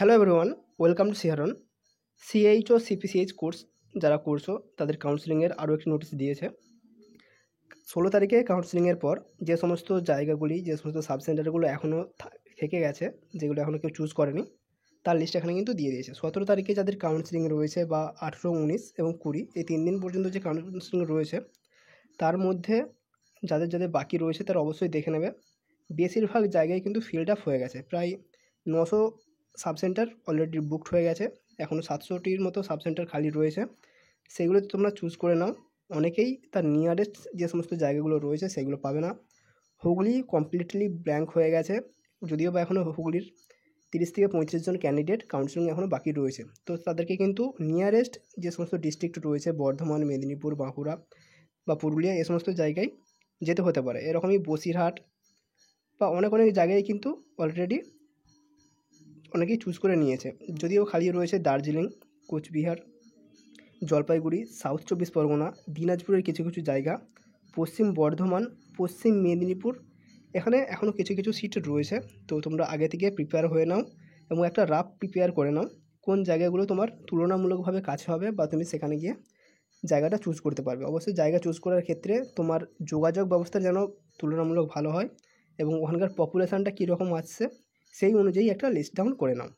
Hello everyone, welcome to সিহারন। CH ও CPCH course যারা করছো তাদের কাউন্সেলিংয়ের আরও একটি নোটিশ দিয়েছে। 16 তারিখে কাউন্সেলিংয়ের পর যে সমস্ত জায়গাগুলি, যে সমস্ত সাবসেন্টারগুলো এখনও থেকে গেছে, যেগুলো এখনও কেউ চুজ করেনি, তার লিস্ট এখানে কিন্তু দিয়ে দিয়েছে। 17 তারিখে যাদের কাউন্সেলিং রয়েছে বা 18, 19 এবং 20 এই 3 দিন পর্যন্ত যে কাউন্সেলিং রয়েছে, তার মধ্যে যাদের যাদের বাকি রয়েছে তারা অবশ্যই দেখে নেবে। বেশিরভাগ জায়গায় কিন্তু ফিল্ড আপ হয়ে গেছে। প্রায় 900 সাবসেন্টার অলরেডি বুকড হয়ে গেছে। এখনও 700টির মতো সাবসেন্টার খালি রয়েছে। সেগুলোতে তোমরা চুজ করে নাও। অনেকেই তার নিয়ারেস্ট যে সমস্ত জায়গাগুলো রয়েছে সেগুলো পাবে না। হুগলি কমপ্লিটলি ব্ল্যাঙ্ক হয়ে গেছে, যদিও বা এখনও হুগলির 30 থেকে 35 জন ক্যান্ডিডেট কাউন্সেলিং এখনও বাকি রয়েছে। তো তাদেরকে কিন্তু নিয়ারেস্ট যে সমস্ত ডিস্ট্রিক্ট রয়েছে, বর্ধমান, মেদিনীপুর, বাঁকুড়া বা পুরুলিয়া, এই সমস্ত জায়গায় যেতে হতে পারে। এরকমই বসিরহাট বা অনেক অনেক জায়গায় কিন্তু অলরেডি অনেকেই চুজ করে নিয়েছে। যদিও খালি রয়েছে দার্জিলিং, কোচবিহার, জলপাইগুড়ি, সাউথ 24 পরগনা, দিনাজপুরের কিছু কিছু জায়গা, পশ্চিম বর্ধমান, পশ্চিম মেদিনীপুর, এখানে এখনও কিছু কিছু সিট রয়েছে। তো তোমরা আগে থেকে প্রিপেয়ার হয়ে নাও এবং একটা রাফ প্রিপেয়ার করে নাও কোন জায়গাগুলো তোমার তুলনামূলকভাবে কাছে হবে বা তুমি সেখানে গিয়ে জায়গাটা চুজ করতে পারবে। অবশ্যই জায়গা চুজ করার ক্ষেত্রে তোমার যোগাযোগ ব্যবস্থা যেন তুলনামূলক ভালো হয় এবং ওখানকার পপুলেশানটা কীরকম আসছে সেই অনুযায়ী একটা লিস্ট ডাউন করে নাও।